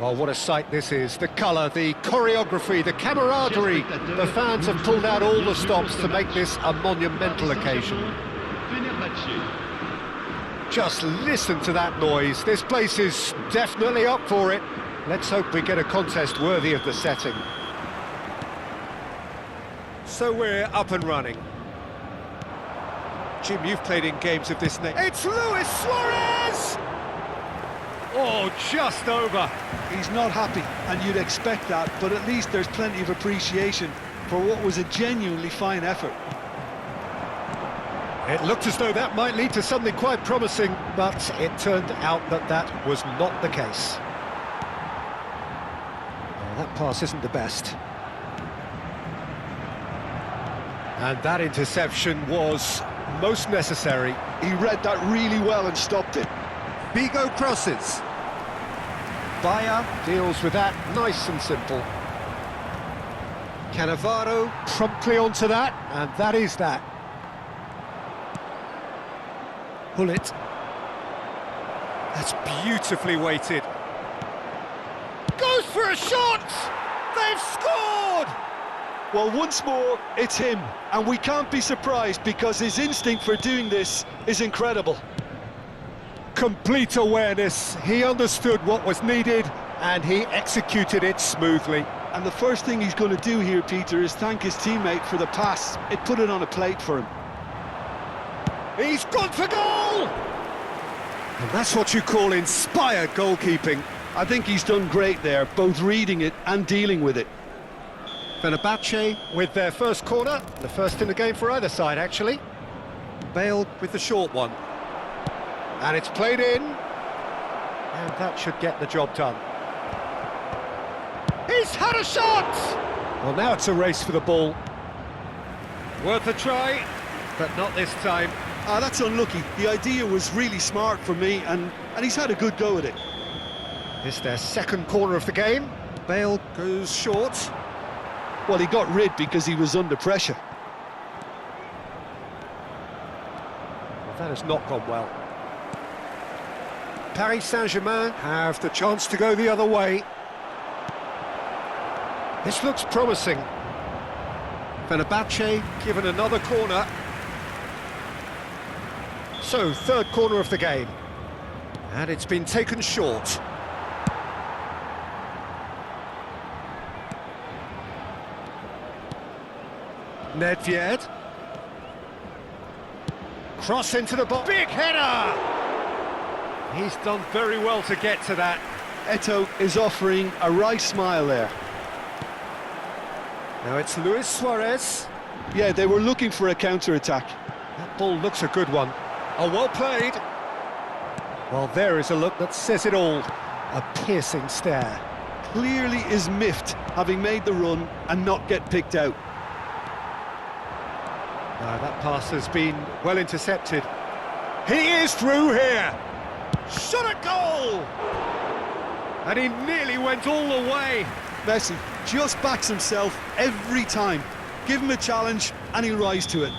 Well, what a sight this is. The colour, the choreography, the camaraderie. The fans have pulled out all the stops to make this a monumental occasion. Just listen to that noise. This place is definitely up for it. Let's hope we get a contest worthy of the setting. So we're up and running. Jim, you've played in games of this nature. It's Luis Suarez! Oh, just over. He's not happy, and you'd expect that, but at least there's plenty of appreciation for what was a genuinely fine effort. It looked as though that might lead to something quite promising, but it turned out that that was not the case. Well, that pass isn't the best. And that interception was most necessary. He read that really well and stopped it. Figo crosses. Bayer deals with that nice and simple. Cannavaro promptly onto that, and that is that. Hullet. That's beautifully weighted. Goes for a shot! They've scored! Well, once more, it's him, and we can't be surprised because his instinct for doing this is incredible. Complete awareness, he understood what was needed, and he executed it smoothly. And the first thing he's going to do here, Peter, is thank his teammate for the pass. It put it on a plate for him. He's gone for goal! And that's what you call inspired goalkeeping. I think he's done great there, both reading it and dealing with it. Fenerbahce with their first corner, the first in the game for either side, actually. Bale with the short one. And it's played in, and that should get the job done. He's had a shot! Well, now it's a race for the ball. Worth a try, but not this time. Ah, that's unlucky. The idea was really smart for me, and he's had a good go at it. It's their second corner of the game. Bale goes short. Well, he got rid because he was under pressure. Well, that has not gone well. Paris Saint-Germain have the chance to go the other way. This looks promising. Fenerbahce given another corner. So, third corner of the game. And it's been taken short. Nedved. Cross into the box. Big header! He's done very well to get to that. Eto'o is offering a right smile there. Now it's Luis Suarez. Yeah, they were looking for a counter-attack. That ball looks a good one. Oh, well played. Well, there is a look that says it all. A piercing stare. Clearly is miffed, having made the run and not get picked out. Now that pass has been well intercepted. He is through here. Shot a goal! And he nearly went all the way. Messi just backs himself every time. Give him a challenge and he'll rise to it.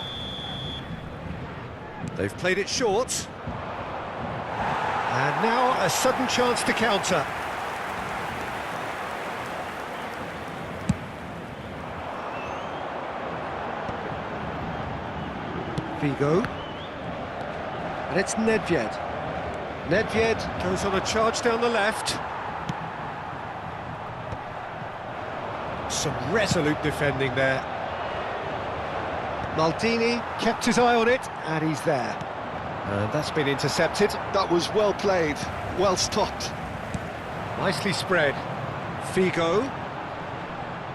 They've played it short. And now a sudden chance to counter. Figo. And it's Nedved. Nedved goes on a charge down the left. Some resolute defending there. Maldini kept his eye on it, and he's there. And that's been intercepted. That was well played, well stopped. Nicely spread. Figo.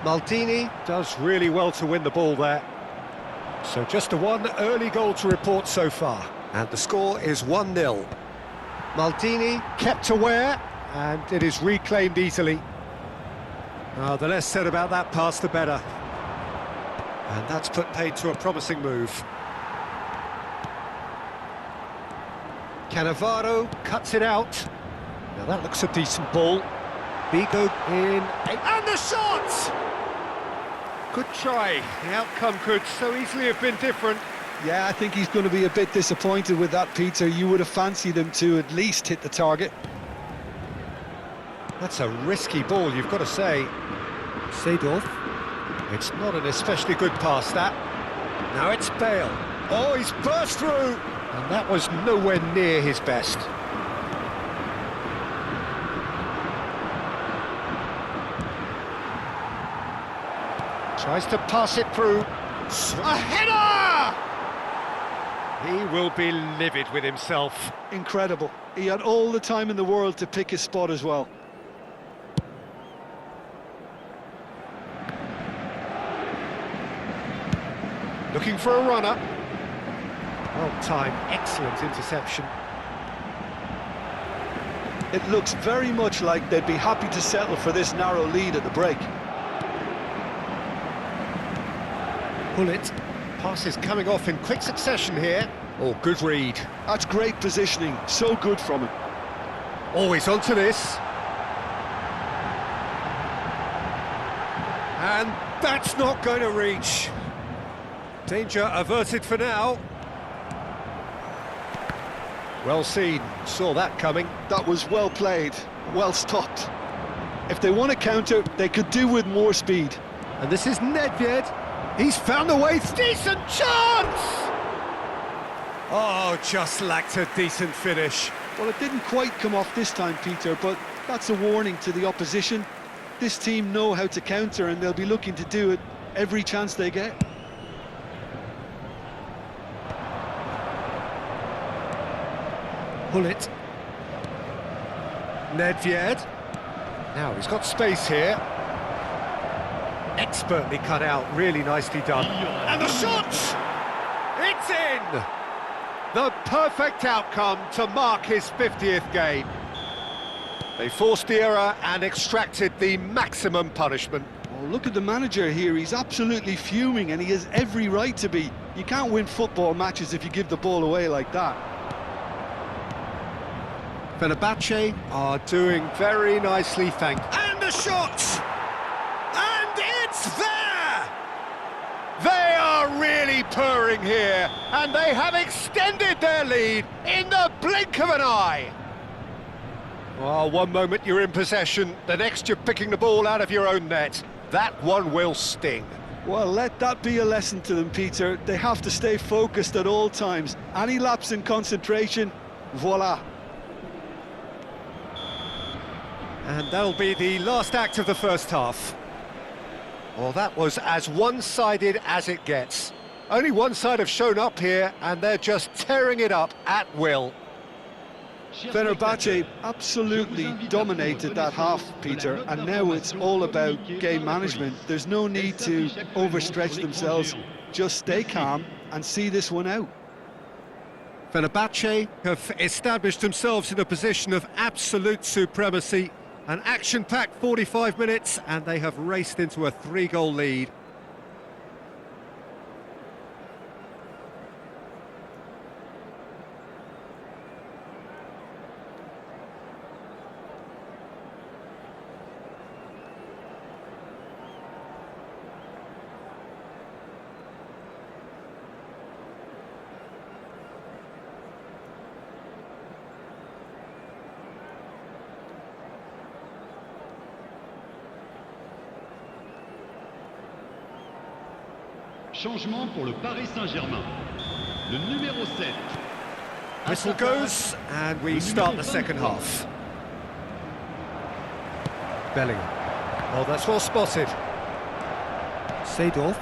Maldini does really well to win the ball there. So just a one early goal to report so far. And the score is 1-0. Maldini kept aware, and it is reclaimed easily. The less said about that pass, the better. And that's put paid to a promising move. Cannavaro cuts it out. Now that looks a decent ball. Figo in, and the shot! Good try. The outcome could so easily have been different. Yeah, I think he's going to be a bit disappointed with that, Peter. You would have fancied him to at least hit the target. That's a risky ball, you've got to say. Seedorf. It's not an especially good pass, that. Now it's Bale. Oh, he's burst through! And that was nowhere near his best. Tries to pass it through. A header! He will be livid with himself. Incredible. He had all the time in the world to pick his spot as well. Looking for a runner. Well timed, excellent interception. It looks very much like they'd be happy to settle for this narrow lead at the break. Bullet. Passes coming off in quick succession here. Oh, good read. That's great positioning, so good from him. Always onto this. And that's not going to reach. Danger averted for now. Well seen, saw that coming. That was well played, well stopped. If they want to counter, they could do with more speed. And this is Nedved. He's found a way, decent chance! Oh, just lacked a decent finish. Well, it didn't quite come off this time, Peter, but that's a warning to the opposition. This team know how to counter, and they'll be looking to do it every chance they get. Bullet. Nedved. Now he's got space here. Expertly cut out, really nicely done. And the shot! It's in! The perfect outcome to mark his 50th game. They forced the error and extracted the maximum punishment. Well, look at the manager here, he's absolutely fuming, and he has every right to be. You can't win football matches if you give the ball away like that. Fenerbahce are doing very nicely, thank you. And the shot! And it's there! They are really purring here, and they have extended their lead in the blink of an eye. Well, one moment you're in possession, the next you're picking the ball out of your own net. That one will sting. Well, let that be a lesson to them, Peter. They have to stay focused at all times. Any lapse in concentration, voila. And that'll be the last act of the first half. Well, that was as one-sided as it gets. Only one side have shown up here, and they're just tearing it up at will. Fenerbahce absolutely dominated that half, Peter, and now it's all about game management. There's no need to overstretch themselves. Just stay calm and see this one out. Fenerbahce have established themselves in a position of absolute supremacy. An action-packed 45 minutes, and they have raced into a 3-goal lead. Changement pour le Paris Saint-Germain. Le numéro 7. Whistle goes, and we start the second half. Bellingham. Oh, that's well spotted. Seedorf.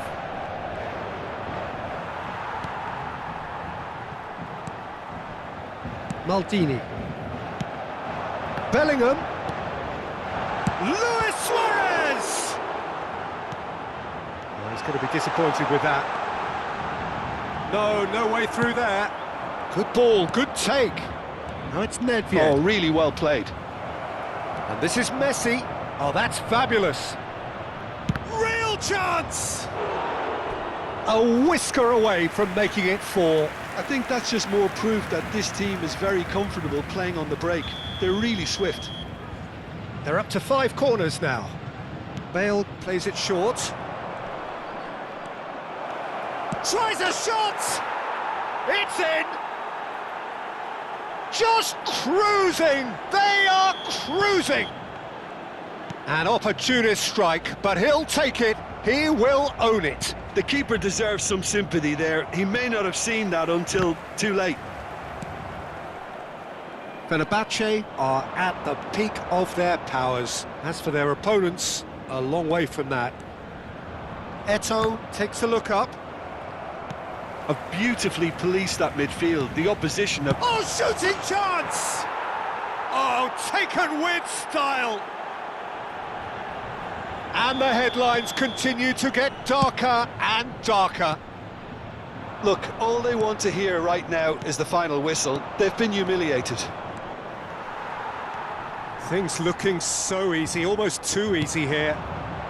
Maldini. Bellingham. Luis Suarez! Oh, he's going to be disappointed with that. No way through there. Good ball, good take. Now it's Nedved. Oh, really well played. And this is Messi. Oh, that's fabulous. Real chance! A whisker away from making it 4. I think that's just more proof that this team is very comfortable playing on the break. They're really swift. They're up to 5 corners now. Bale plays it short. Tries a shot! It's in! Just cruising! They are cruising! An opportunist strike, but he'll take it. He will own it. The keeper deserves some sympathy there. He may not have seen that until too late. Fenerbahce are at the peak of their powers. As for their opponents, a long way from that. Eto'o takes a look up. Have beautifully policed that midfield. The opposition have... Oh, shooting chance! Oh, taken with style! And the headlines continue to get darker and darker. Look, all they want to hear right now is the final whistle. They've been humiliated. Things looking so easy, almost too easy here.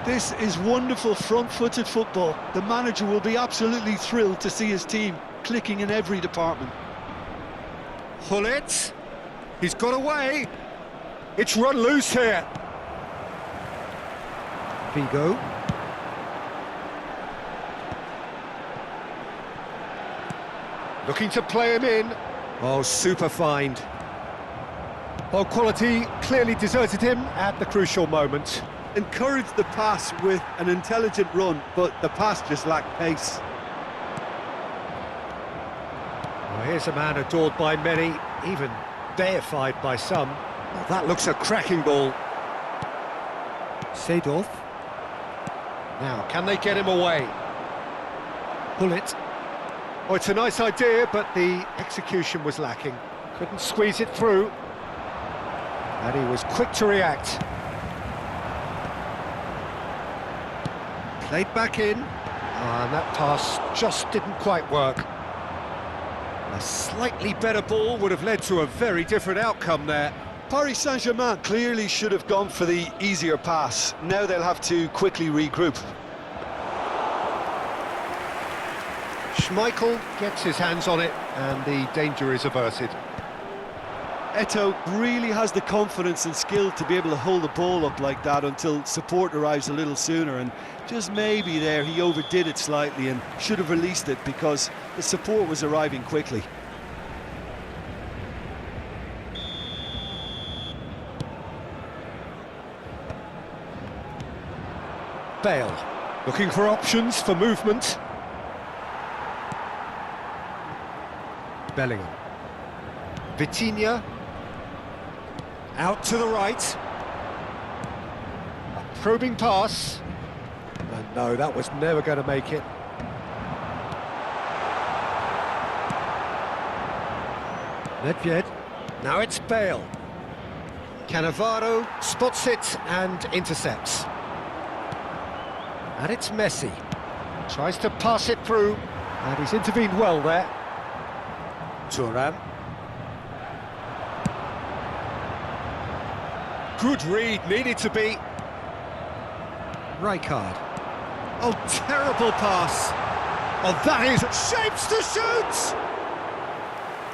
This is wonderful front-footed football. The manager will be absolutely thrilled to see his team clicking in every department. Hullet, he's got away. It's run loose here. Figo. Looking to play him in. Oh, super find. Well, quality clearly deserted him at the crucial moment. Encouraged the pass with an intelligent run, but the pass just lacked pace. Well, here's a man adored by many, even deified by some. Well, that looks a cracking ball. Seedorf. Now, can they get him away? Bullet. Oh, it's a nice idea, but the execution was lacking. Couldn't squeeze it through. And he was quick to react. Played back in. And that pass just didn't quite work. A slightly better ball would have led to a very different outcome there. Paris Saint-Germain clearly should have gone for the easier pass. Now they'll have to quickly regroup. Schmeichel gets his hands on it, and the danger is averted. Eto'o really has the confidence and skill to be able to hold the ball up like that until support arrives a little sooner, and just maybe there he overdid it slightly and should have released it because the support was arriving quickly. Bale, looking for options for movement. Bellingham. Vitinha. Out to the right. A probing pass. And no, that was never going to make it. Nedved. Now it's Bale. Cannavaro spots it and intercepts. And it's Messi. Tries to pass it through, and he's intervened well there. Thuram. Good read, needed to be. Rijkaard. Oh, terrible pass. Oh, that is shapes to shoot!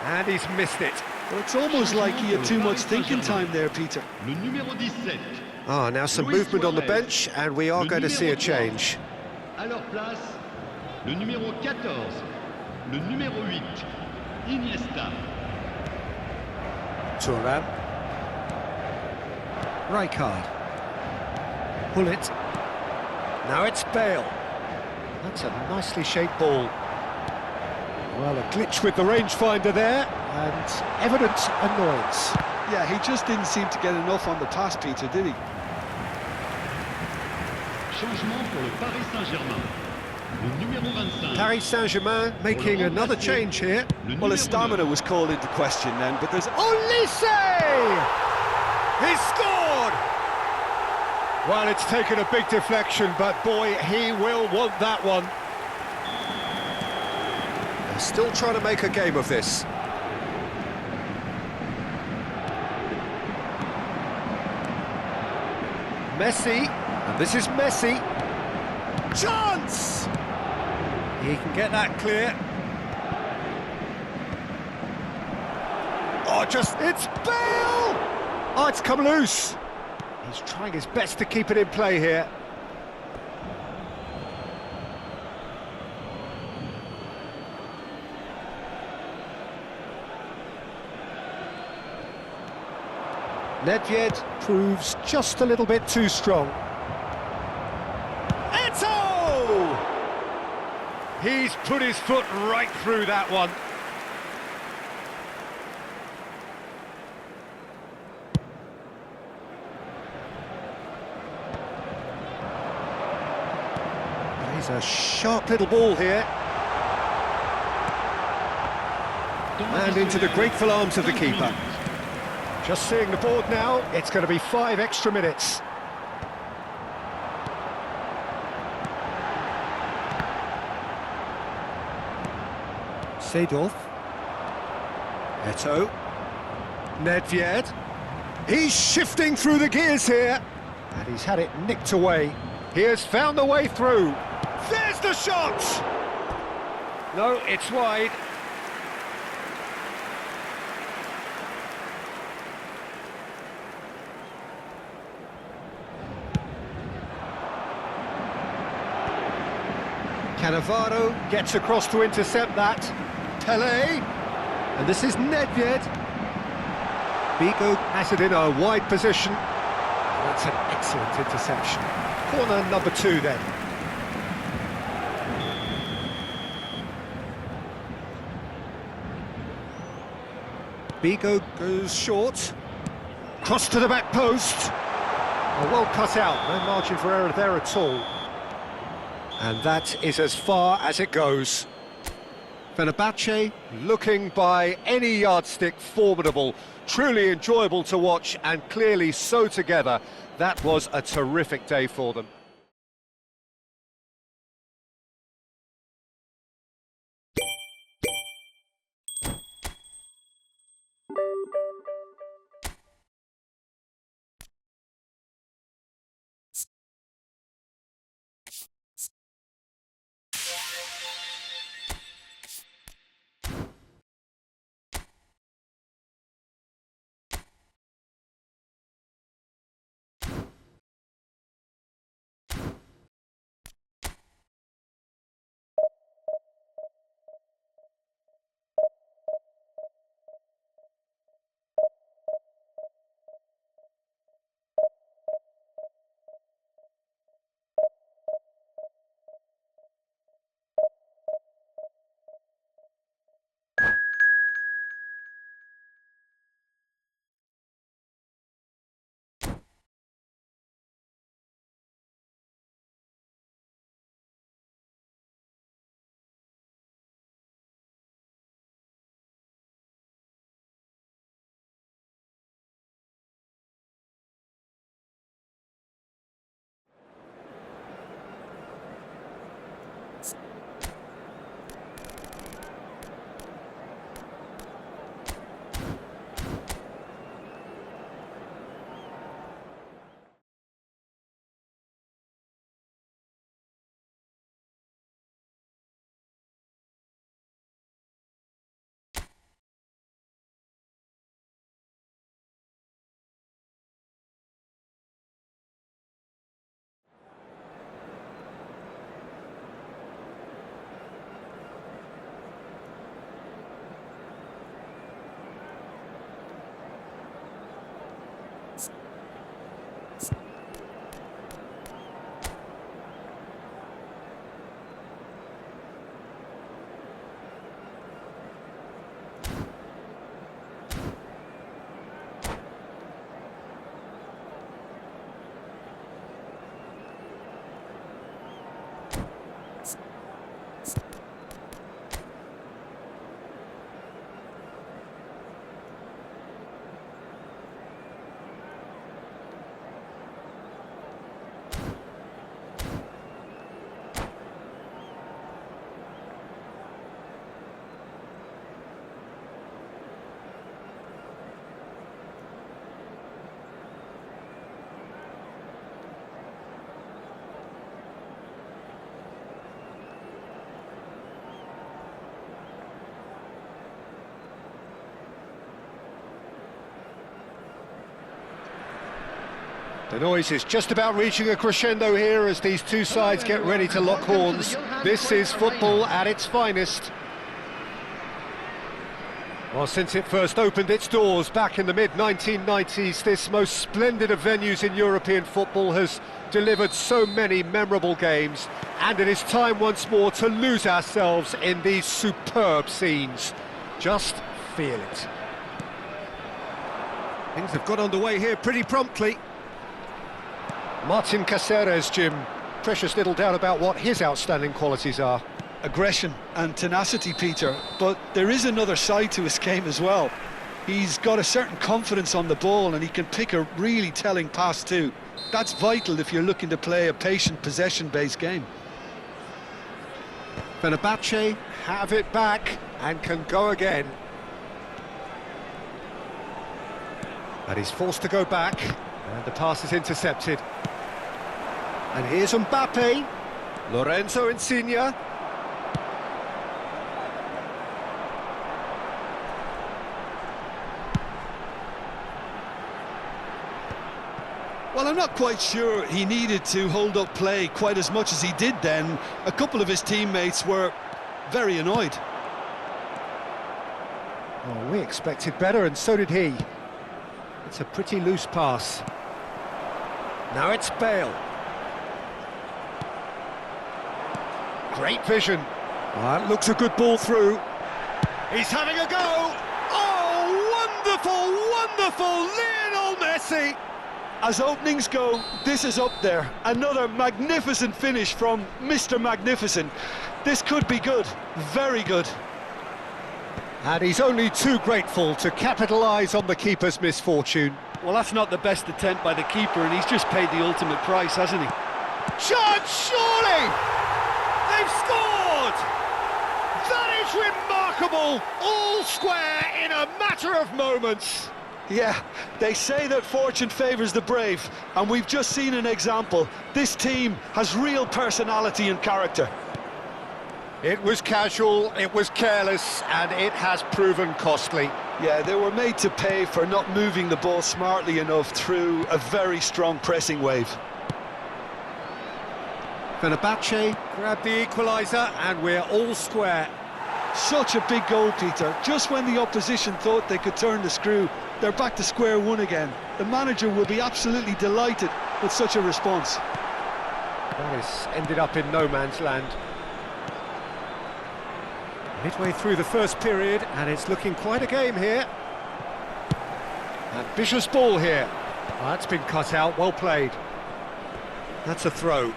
And he's missed it. Well, it's almost like he had too much thinking time there, Peter. Le numéro 17. Ah, now some movement on the bench, and we are going to see a change. À leur place, le numéro 14, le numéro 8, Iniesta. Thuram. Rijkaard. Bullet. Now it's Bale. That's a nicely shaped ball. Well, a glitch with the rangefinder there, and evident annoyance. Yeah, he just didn't seem to get enough on the pass, Peter, did he? Changement pour le Paris Saint-Germain. Le numéro 25. Paris Saint-Germain making another change here. Well, his stamina was called into question then, but there's... Olise! He scored! Well, it's taken a big deflection, but boy, he will want that one. They're still trying to make a game of this. Messi, and this is Messi. Chance! He can get that clear. Oh, it's Bale! Oh, it's come loose. He's trying his best to keep it in play here. Nedved proves just a little bit too strong. Eto'o! He's put his foot right through that one. He's a sharp little ball here. And into the grateful arms of the keeper. Just seeing the board now, it's going to be 5 extra minutes. Seedorf. Eto'o. Nedved. He's shifting through the gears here. And he's had it nicked away. He has found the way through. There's the shot! No, it's wide. Cannavaro gets across to intercept that. Pelé, and this is Nedved. Figo has it in a wide position. That's an excellent interception. Corner number 2 then. Figo goes short. Cross to the back post. Oh, well cut out, no margin for error there at all. And that is as far as it goes. Fenerbahce looking by any yardstick formidable, truly enjoyable to watch and clearly so together. That was a terrific day for them. The noise is just about reaching a crescendo here as these two sides get ready to lock horns. This is football at its finest. Well, since it first opened its doors back in the mid-1990s, this most splendid of venues in European football has delivered so many memorable games, and it is time once more to lose ourselves in these superb scenes. Just feel it. Things have got underway here pretty promptly. Martin Caceres, Jim. Precious little doubt about what his outstanding qualities are. Aggression and tenacity, Peter, but there is another side to his game as well. He's got a certain confidence on the ball and he can pick a really telling pass too. That's vital if you're looking to play a patient possession-based game. Fenerbahce have it back and can go again. And he's forced to go back, and the pass is intercepted. And here's Mbappe, Lorenzo Insigne. Well, I'm not quite sure he needed to hold up play quite as much as he did then. A couple of his teammates were very annoyed. Oh, we expected better, and so did he. It's a pretty loose pass. Now it's Bale. Great vision. That looks a good ball through. He's having a go. Oh, wonderful, wonderful Lionel Messi. As openings go, this is up there. Another magnificent finish from Mr. Magnificent. This could be good, very good. And he's only too grateful to capitalise on the keeper's misfortune. Well, that's not the best attempt by the keeper, and he's just paid the ultimate price, hasn't he? Chance, surely! They've scored! That is remarkable! All square in a matter of moments. Yeah, they say that fortune favours the brave, and we've just seen an example. This team has real personality and character. It was casual, it was careless, and it has proven costly. Yeah, they were made to pay for not moving the ball smartly enough through a very strong pressing wave. Fenerbahce grabbed the equaliser, and we're all square. Such a big goal, Peter. Just when the opposition thought they could turn the screw, they're back to square one again. The manager will be absolutely delighted with such a response. That has ended up in no man's land. Midway through the first period, and it's looking quite a game here. Ambitious ball here. Oh, that's been cut out, well played. That's a throw.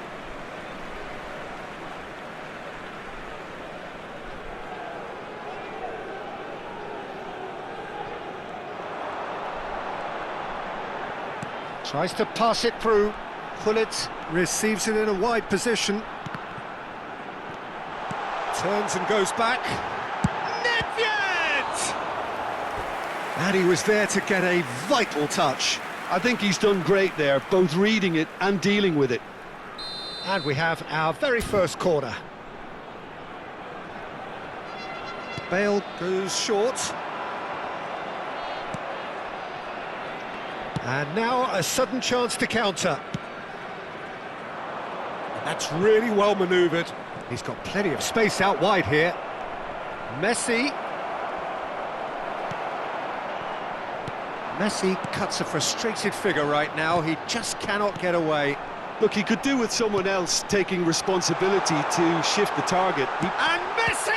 Tries to pass it through. Gullit receives it in a wide position. Turns and goes back. Nedved! And he was there to get a vital touch. I think he's done great there, both reading it and dealing with it. And we have our very first corner. Bale goes short. And now a sudden chance to counter. That's really well manoeuvred. He's got plenty of space out wide here. Messi. Messi cuts a frustrated figure right now. He just cannot get away. Look, he could do with someone else taking responsibility to shift the target. And Messi!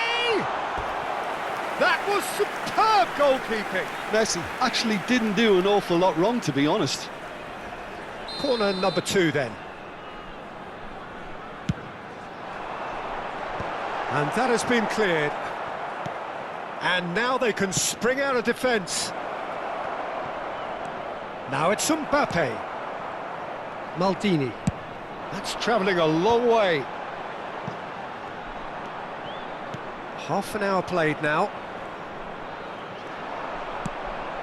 That was superb goalkeeping. Messi actually didn't do an awful lot wrong, to be honest. Corner number 2 then. And that has been cleared. And now they can spring out of defence. Now it's Mbappe. Maldini. That's travelling a long way. Half an hour played now.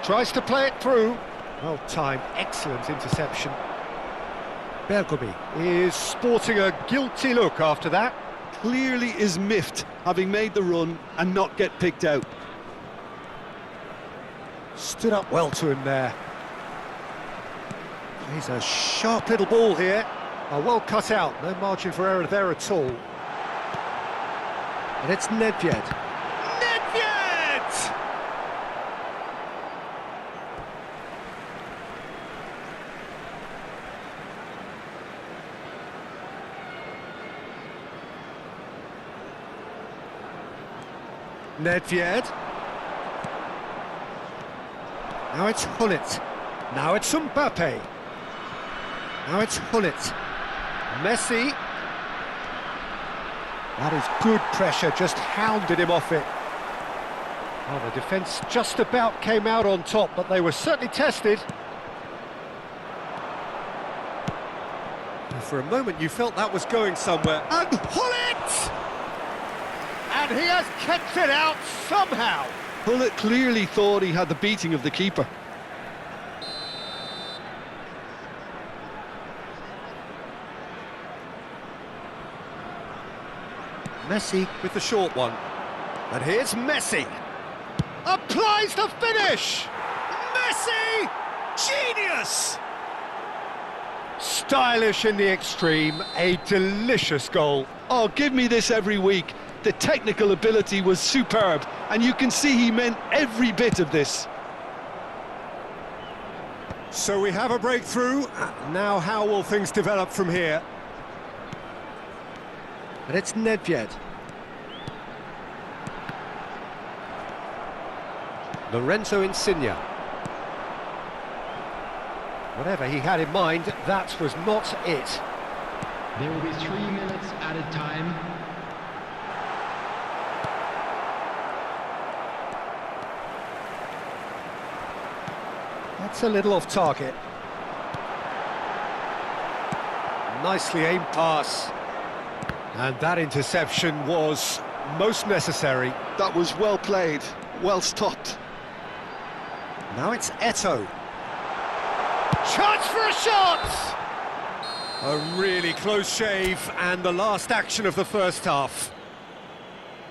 Tries to play it through. Well timed, excellent interception. Bergomi is sporting a guilty look after that. Clearly is miffed, having made the run and not get picked out. Stood up well to him there. He's a sharp little ball here. Oh, well cut out, no margin for error there at all. And it's Nedved. Nedved! Nedved. Now it's Hullet. Now it's Mbappe. Now it's Hullet. Messi. That is good pressure, just hounded him off it. Well, the defence just about came out on top, but they were certainly tested. And for a moment you felt that was going somewhere. And Hullet! And he has kept it out somehow. Hullet clearly thought he had the beating of the keeper. Messi with the short one. And here's Messi. Applies the finish! Messi! Genius! Stylish in the extreme, a delicious goal. Oh, give me this every week. The technical ability was superb, and you can see he meant every bit of this. So we have a breakthrough. Now how will things develop from here? And it's Nedved. Lorenzo Insigne. Whatever he had in mind, that was not it. There will be 3 minutes added time. That's a little off target. Nicely aimed pass. And that interception was most necessary. That was well played, well stopped. Now it's Eto'o. Chance for a shot! A really close shave, and the last action of the first half.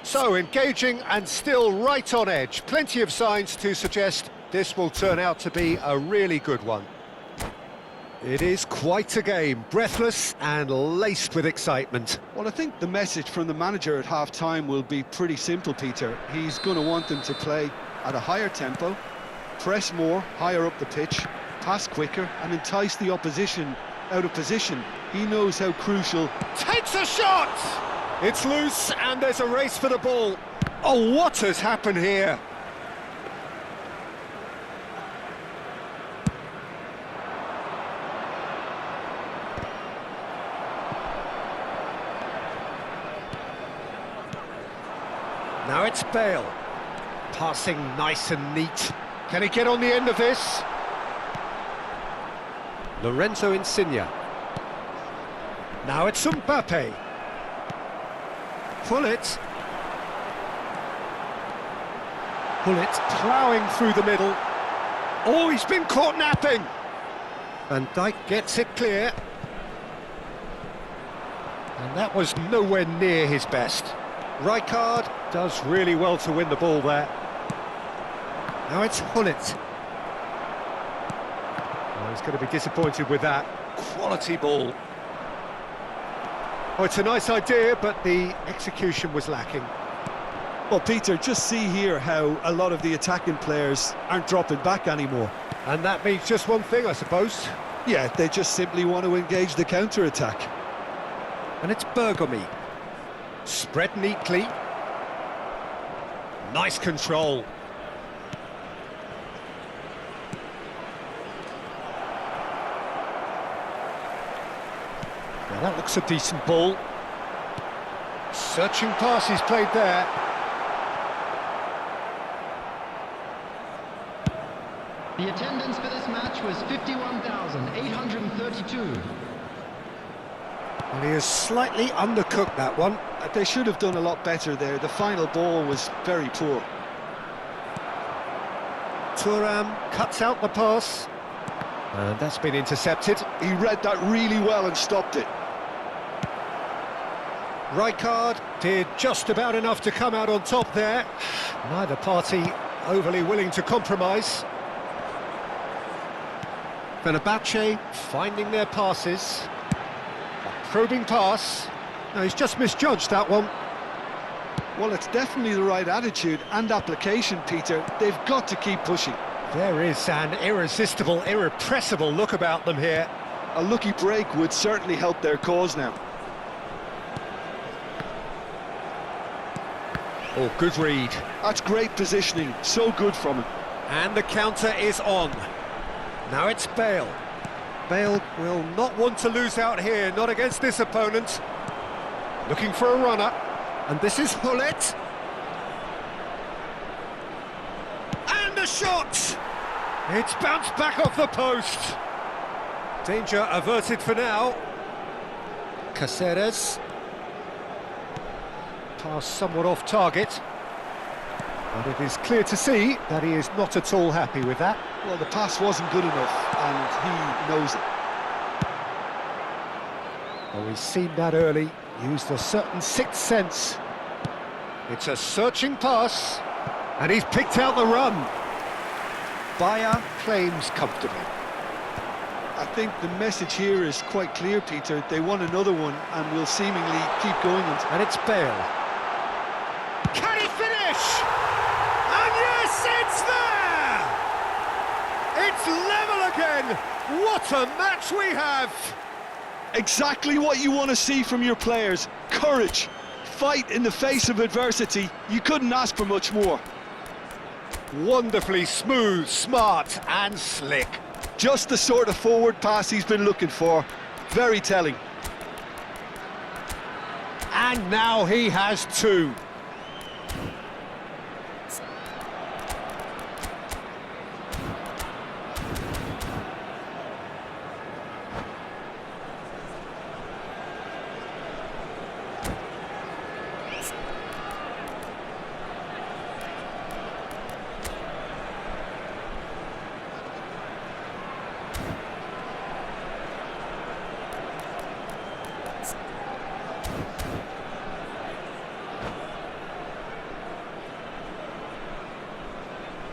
So, engaging and still right on edge. Plenty of signs to suggest this will turn out to be a really good one. It is quite a game, breathless and laced with excitement. Well, I think the message from the manager at half-time will be pretty simple, Peter. He's going to want them to play at a higher tempo, press more, higher up the pitch, pass quicker and entice the opposition out of position. He knows how crucial... Takes a shot! It's loose and there's a race for the ball. Oh, what has happened here? Now it's Bale. Passing nice and neat. Can he get on the end of this? Lorenzo Insigne. Now it's Mbappe. Hullet. Hullet ploughing through the middle. Oh, he's been caught napping. Van Dijk gets it clear. And that was nowhere near his best. Rijkaard does really well to win the ball there. Now it's Hullet. Oh, he's going to be disappointed with that. Quality ball. Oh, it's a nice idea, but the execution was lacking. Well, Peter, just see here how a lot of the attacking players aren't dropping back anymore. And that means just one thing, I suppose. Yeah, they just simply want to engage the counter-attack. And it's Bergomi. Spread neatly. Nice control. Now that looks a decent ball. Searching pass he's played there. The attendance for this match was 51,832. And he has slightly undercooked that one. They should have done a lot better there. The final ball was very poor. Thuram cuts out the pass. And that's been intercepted. He read that really well and stopped it. Rijkaard did just about enough to come out on top there. Neither party overly willing to compromise. Fenerbahce finding their passes. A probing pass. No, he's just misjudged that one. Well, it's definitely the right attitude and application, Peter. They've got to keep pushing. There is an irresistible, irrepressible look about them here. A lucky break would certainly help their cause now. Oh, good read. That's great positioning, so good from him. And the counter is on. Now it's Bale. Bale will not want to lose out here, not against this opponent. Looking for a runner. And this is Hullet. And a shot! It's bounced back off the post. Danger averted for now. Caceres. Pass somewhat off target. But it is clear to see that he is not at all happy with that. Well, the pass wasn't good enough, and he knows it. Oh, he's seen that early, used a certain sixth sense. It's a searching pass, and he's picked out the run. Bayer claims comfortably. I think the message here is quite clear, Peter. They want another one, and will seemingly keep going until... And it's Bale. Can he finish? And yes, it's there! It's level again! What a match we have! Exactly what you want to see from your players. Courage, fight in the face of adversity. You couldn't ask for much more. Wonderfully smooth, smart and slick. Just the sort of forward pass he's been looking for. Very telling. And now he has two.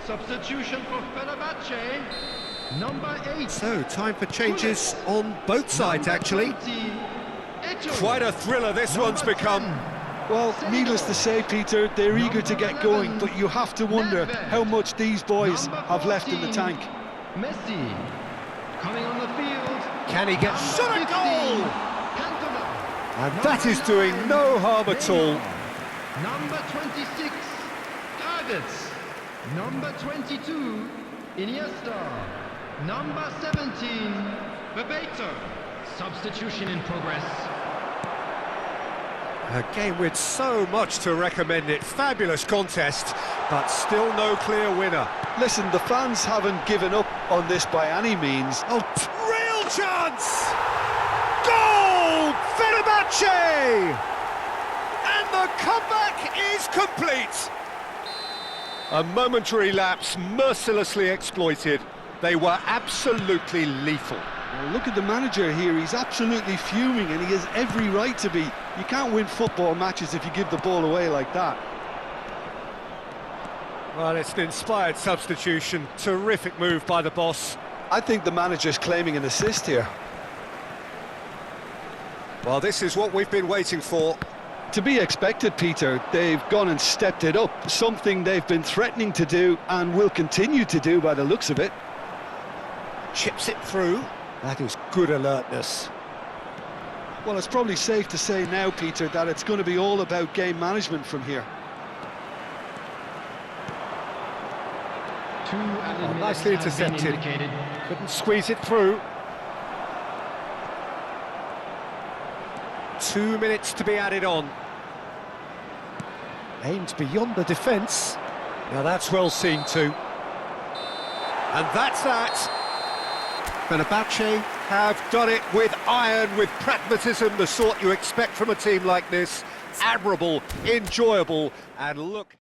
Substitution for Fenerbahce, number 8. So, time for changes on both sides, actually. Quite a thriller this one's become. Well, needless to say, Peter, they're eager to get going, but you have to wonder how much these boys have left in the tank. MACIM coming on the field. Can he get shot a goal? And that is doing no harm at all. Number 26, Targets. Number 22, Iniesta. Number 17, Bebeto. Substitution in progress. A game with so much to recommend it. Fabulous contest, but still no clear winner. Listen, the fans haven't given up on this by any means. Oh, real chance! Goal! Fenerbahce! And the comeback is complete. A momentary lapse mercilessly exploited. They were absolutely lethal. Well, look at the manager here. He's absolutely fuming, and he has every right to be. You can't win football matches if you give the ball away like that. Well, it's an inspired substitution. Terrific move by the boss. I think the manager's claiming an assist here. Well, this is what we've been waiting for. To be expected, Peter. They've gone and stepped it up, something they've been threatening to do and will continue to do by the looks of it. Chips it through. That is good alertness. Well, it's probably safe to say now, Peter, that it's going to be all about game management from here. Nicely intercepted. Couldn't squeeze it through. 2 minutes to be added on. Aimed beyond the defence. Now that's well seen too. And that's that. Fenerbahce have done it with iron, with pragmatism, the sort you expect from a team like this. Admirable, enjoyable, and look...